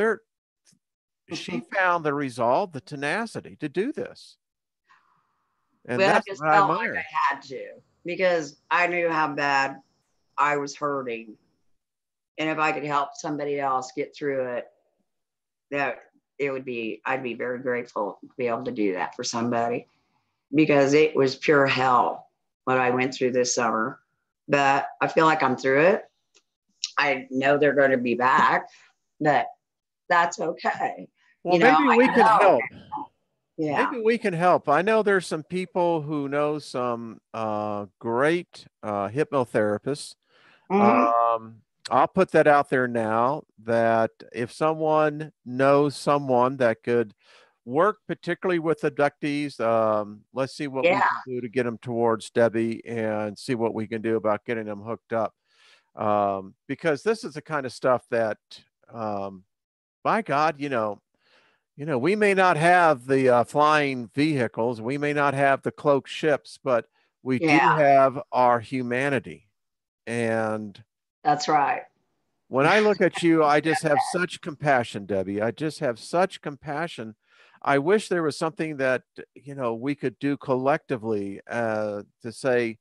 she found the resolve, the tenacity to do this. And Well, I that's just what I felt like admire. I had to because I knew how bad I was hurting. And if I could help somebody else get through it, that I'd be very grateful to be able to do that for somebody because it was pure hell what I went through this summer. But I feel like I'm through it. I know they're going to be back, but that's okay. Well, maybe we I can know. help. Yeah. Maybe we can help. I know there's some people who know some great hypnotherapists. Mm-hmm. Um, I'll put that out there now, that if someone knows someone that could work particularly with abductees, let's see what we Yeah. can do to get them towards Debbie and see what we can do about getting them hooked up. Because this is the kind of stuff that, by God, we may not have the flying vehicles, we may not have the cloaked ships, but we do Yeah. have our humanity. And That's right. when I look at you, I just have such compassion, Debbie. I just have such compassion. I wish there was something that, we could do collectively to say,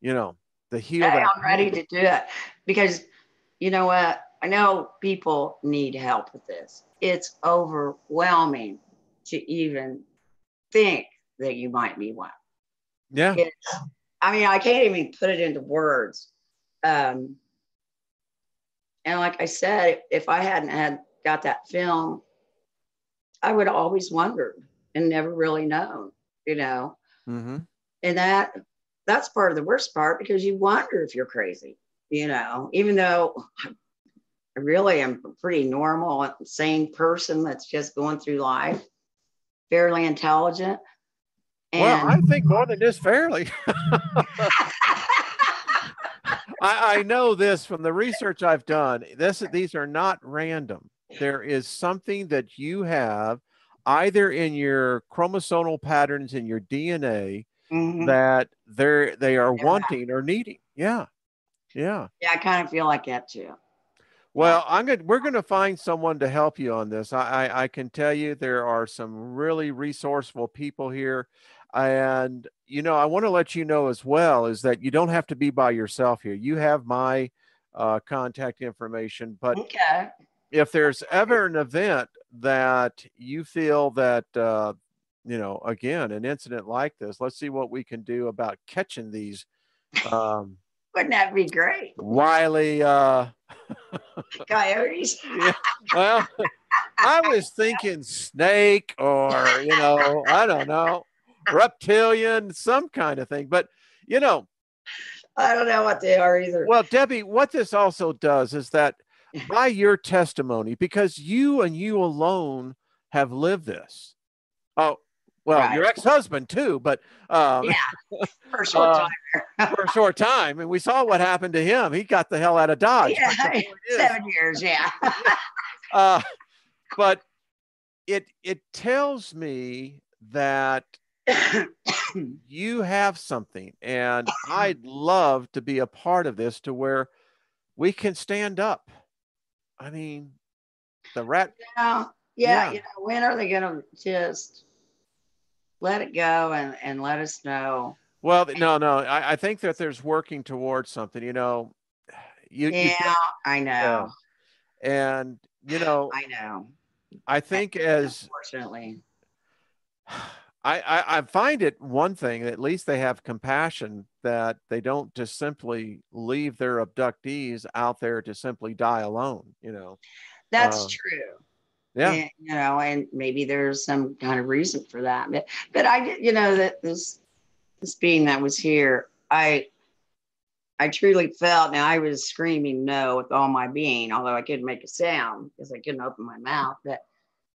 you know, to heal Hey, that I'm ready pain. to do it because you know what? I know people need help with this. It's overwhelming to even think that you might be one. Yeah. It's, I mean, I can't even put it into words. Um, and like I said, if I hadn't had got that film, I would have always wondered and never really known. Mm-hmm. And that's part of the worst part because you wonder if you're crazy, even though I really am a pretty normal, sane person that's just going through life, fairly intelligent. Well, And I think more than this fairly. I know this from the research I've done. These are not random. There is something that you have either in your chromosomal patterns in your DNA mm-hmm. that they are wanting or needing. Yeah. Yeah. Yeah, I kind of feel like that too. Yeah. Well, we're gonna find someone to help you on this. I can tell you there are some really resourceful people here. And I want to let you know as well is that you don't have to be by yourself here. You have my contact information, but Okay. if there's ever an event that you feel that again, an incident like this, let's see what we can do about catching these um Wouldn't that be great? wily Coyotes. yeah, well, I was thinking snake or, I don't know, reptilian, some kind of thing. But, you know, I don't know what they are either. well, Debbie, what this also does is that by your testimony, because you and you alone have lived this. Oh, well, Right. your ex-husband too, but Yeah. For a short uh, time. for a short time. And we saw what happened to him. He got the hell out of Dodge. But the Yeah. point is, 7 years. Yeah. uh, but it tells me that you have something, and I'd love to be a part of this to where we can stand up. I mean, the rat. Yeah. Yeah. When are they going to just let it go and let us know? Well, no. I think that there's working towards something. You Yeah, I yeah, know. and I know. I think as Unfortunately. I find it one thing, at least they have compassion that they don't just simply leave their abductees out there to simply die alone. That's Uh, true. yeah. And maybe there's some kind of reason for that. But that this being that was here, I truly felt, now I was screaming no with all my being, although I couldn't make a sound because I couldn't open my mouth. But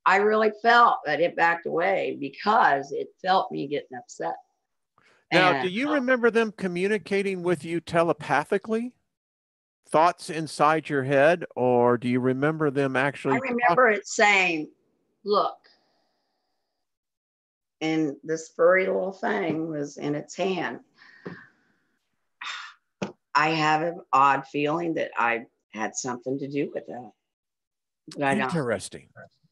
I really felt that it backed away because it felt me getting upset. Now, And do you remember them communicating with you telepathically? Thoughts inside your head, or do you remember them I actually remember talking? it saying, look, and this furry little thing was in its hand. I have an odd feeling that I had something to do with it. But I don't. Interesting.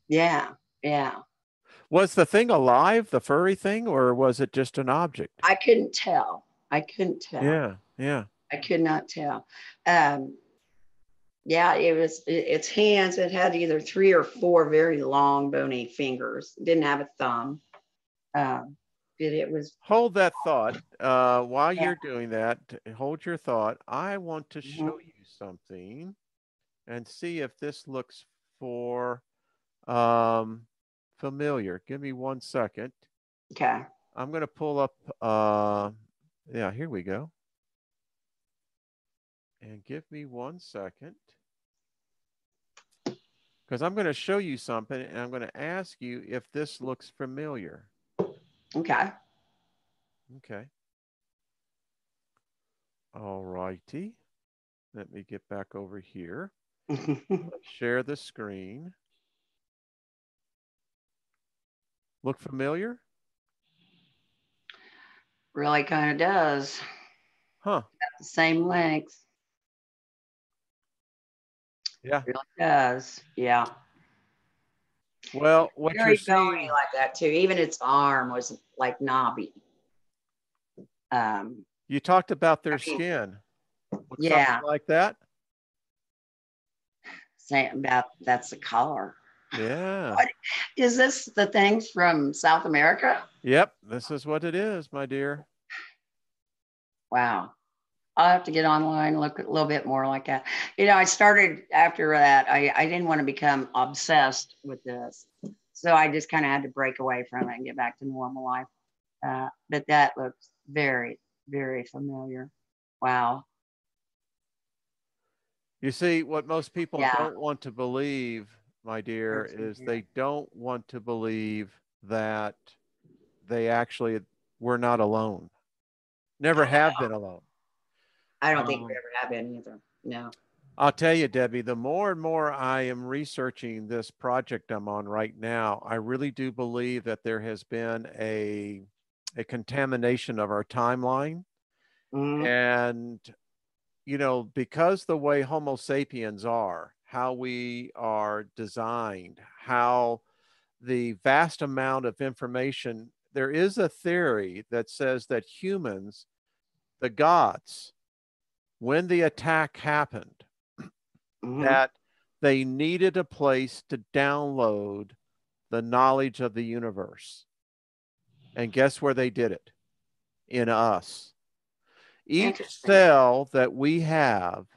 Yeah. Yeah. Was the thing alive, the furry thing, or was it just an object? I couldn't tell. I couldn't tell. Yeah, yeah. I could not tell. Um, yeah, its hands. It had either 3 or 4 very long, bony fingers. It didn't have a thumb. Um, but it was, Hold that thought. While yeah. you're doing that, hold your thought. I want to Mhm. show you something and see if this looks for um, familiar. Give me 1 second. Okay. I'm going to pull up, yeah, here we go. And give me 1 second because I'm going to show you something and I'm going to ask you if this looks familiar. Okay. Okay. All righty. Let me get back over here. Let's share the screen. Look familiar? Really kind of does. Huh. The same length. Yeah. Really does. Yeah. Well, what you're Very bony seeing, like that too. Even its arm was like knobby. Um, you talked about their I mean, skin. Looks something yeah, like that? saying about that's the color. Yeah. What is this? The things from South America? Yep. This is what it is, my dear. Wow. I'll have to get online and look a little bit more like that. I started after that. I didn't want to become obsessed with this. So I just kind of had to break away from it and get back to normal life. But that looks very, very familiar. Wow. You see, what most people Yeah. don't want to believe, my dear, is they don't want to believe that they actually were not alone. Never have been alone. I don't think we Um, ever have been either. No. I'll tell you, Debbie, the more and more I am researching this project I'm on right now, I really do believe that there has been a contamination of our timeline. Mhm. And, you know, because the way Homo sapiens are, how we are designed, how the vast amount of information, there is a theory that says that humans, the gods, when the attack happened, that they needed a place to download the knowledge of the universe. And guess where they did it? In us. Each Interesting. cell that we have,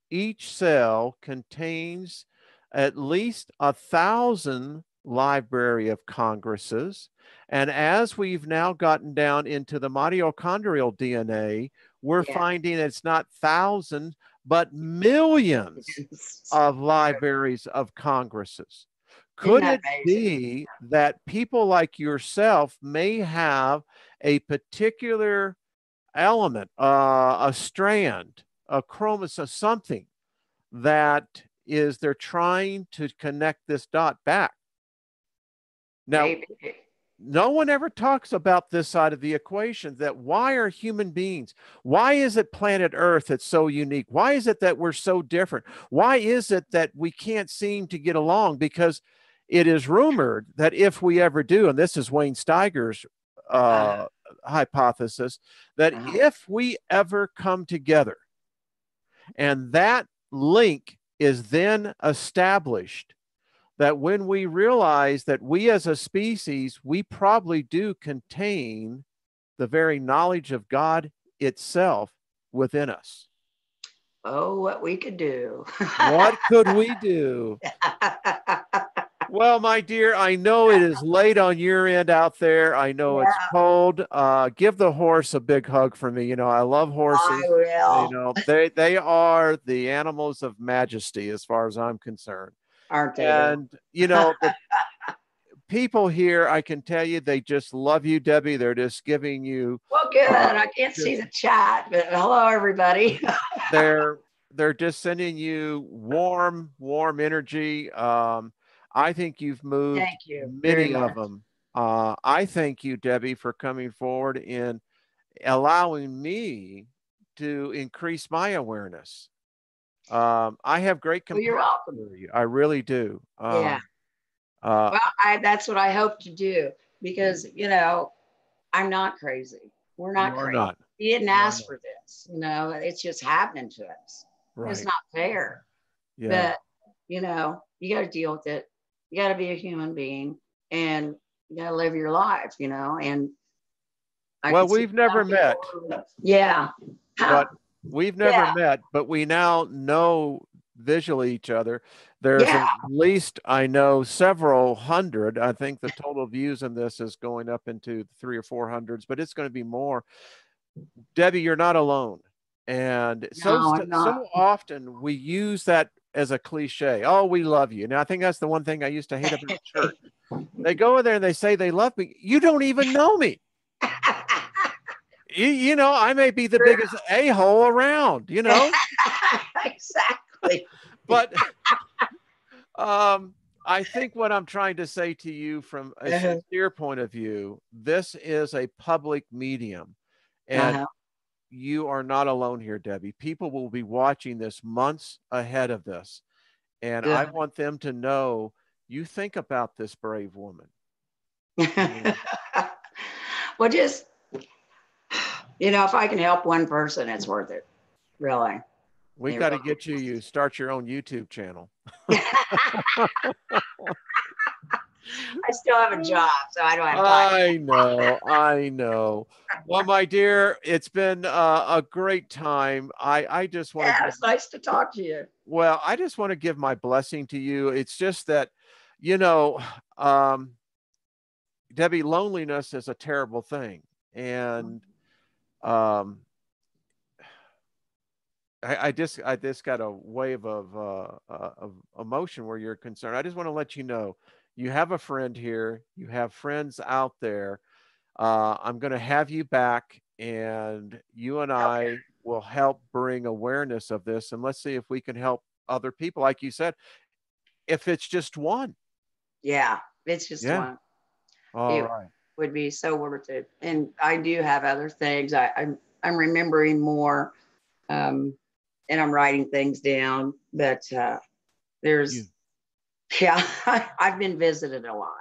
each cell contains at least 1,000 Library of Congresses. And as we've now gotten down into the mitochondrial DNA, we're Yeah. finding it's not thousands, but millions of libraries of Congresses. Isn't Could that it amazing? be that people like yourself may have a particular element, a strand, a chromosome, something that is they're trying to connect this dot back? Now, Maybe. no one ever talks about this side of the equation, that why are human beings, why is it planet Earth that's so unique? Why is it that we're so different? Why is it that we can't seem to get along? Because it is rumored that if we ever do, and this is Wayne Steiger's hypothesis, that if we ever come together and that link is then established, that when we realize that we as a species, we probably do contain the very knowledge of God itself within us. Oh, what we could do. What could we do? Well, my dear, I know it is late on your end out there. I know it's Yeah, cold. Give the horse a big hug for me. You know, I love I horses. You will. know, they are the animals of majesty as far as I'm concerned. Aren't they though? And, you know, the people here, I can tell you, they just love you, Debbie. They're just giving you, Well, good. uh, I can't see just, the chat, but hello, everybody. they're they're just sending you warm energy. I think you've moved Thank you very many of much. them. I thank you, Debbie, for coming forward and allowing me to increase my awareness. I have great Well, you're compassion welcome. for you. I really do. Yeah. Uh, Well, that's what I hope to do because, I'm not crazy. We're you not are crazy. not. We didn't You are ask not. for this. It's just happening to us. It's Right. not fair. Yeah. But, you got to deal with it. You got to be a human being and you got to live your life, and I Well, can see we've never some met, people. Yeah. but we've never Yeah. met, but we now know visually each other. There's Yeah. at least, I know, several hundred. I think the total views in this is going up into 300 or 400, but it's going to be more. Debbie, you're not alone. And No, I'm not. so often we use that as a cliche. Oh, we love you. Now, I think that's the one thing I used to hate about church. They go in there and they say they love me. You don't even know me. You know, I may be the biggest a-hole around, you know, Exactly. but I think what I'm trying to say to you from a sincere point of view, this is a public medium, and Uh-huh. you are not alone here, Debbie. People will be watching this months ahead of this, and I Good. want them to know you think about this brave woman. And Well, just, if I can help one person, it's worth it. Really. we It got to really get you start your own YouTube channel. I still have a job, so I don't have time. I know, I know. Well, my dear, it's been a great time. I just want to Yeah, give, it's nice to talk to you. well, I just want to give my blessing to you. It's just that, you know, um, Debbie, loneliness is a terrible thing. And um, I just got a wave of emotion where you're concerned. I just want to let you know you have a friend here, you have friends out there. I'm going to have you back, and you and Okay. I will help bring awareness of this. And let's see if we can help other people. Like you said, if it's just one. Yeah, it's just Yeah. one. All It right. would be so worth it. And I do have other things. I'm remembering more. Um, and I'm writing things down. But there's, You yeah, I've been visited a lot.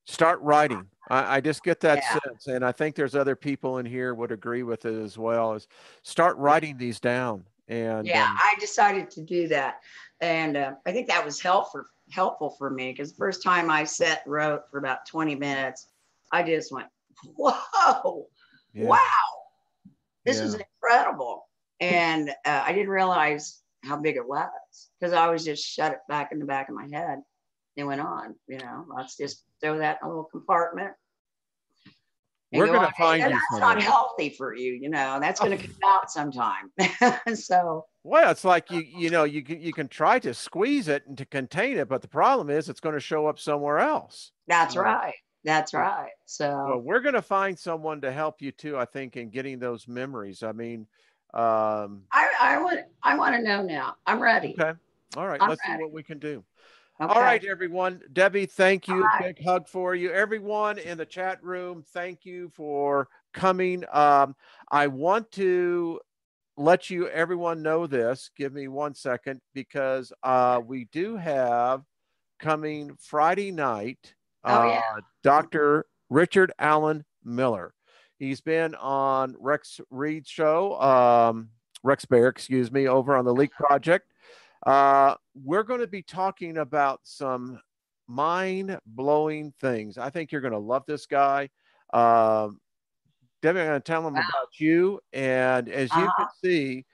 start writing. I just get that Yeah. sense, and I think there's other people in here would agree with it as well. Is start writing these down, and Yeah, I decided to do that. And I think that was helpful for me because the first time I sat and wrote for about 20 minutes, I just went, whoa, yeah, wow, this yeah. is incredible. And I didn't realize how big it was because I always just shut it back in the back of my head and went on, let's just throw that in a little compartment and We're go going on. to find And you that's not someone. healthy for you, that's going to come out sometime. So Well, it's like you can try to squeeze it and to contain it, but the problem is it's going to show up somewhere else. that's So, right. That's right. well, So we're going to find someone to help you too, I think, in getting those memories. I mean, um, I want to know now. I'm ready. okay. All right, I'm let's see ready. what we can do. All Okay. right, everyone. Debbie, thank All you. right. Big hug for you. Everyone in the chat room, thank you for coming. I want to let everyone know this. Give me 1 second because we do have coming Friday night Oh yeah. Dr. Richard Allen Miller. He's been on Rex Reed's show, Rex Bear, excuse me, over on the Leak Project. We're going to be talking about some mind-blowing things. I think you're going to love this guy. Debbie, I'm going to tell him Wow. about you. And as you can Uh-huh. see,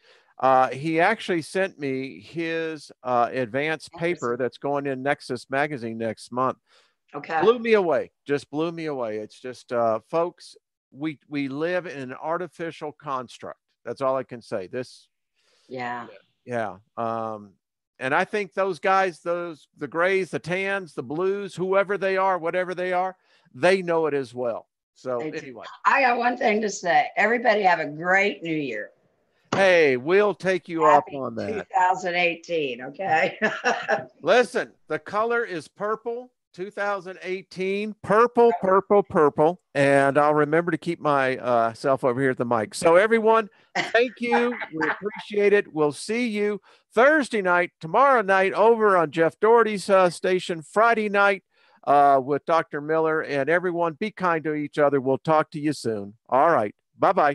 he actually sent me his advanced paper that's going in Nexus magazine next month. Okay. Blew me away. Just blew me away. It's just, folks, we live in an artificial construct. That's all I can say. This, Yeah. yeah. And I think those guys, the grays, the tans, the blues, whoever they are, whatever they are, they know it as well. So anyway, I got one thing to say. Everybody have a great new year. hey, we'll take you up Happy on that. 2018. Okay. Listen, the color is purple. 2018, purple, purple, purple. And I'll remember to keep my self over here at the mic. So everyone, thank you. We appreciate it. We'll see you Thursday night, tomorrow night over on Jeff Doherty's station, Friday night with Dr. Miller. And everyone, be kind to each other. We'll talk to you soon. All right. Bye-bye.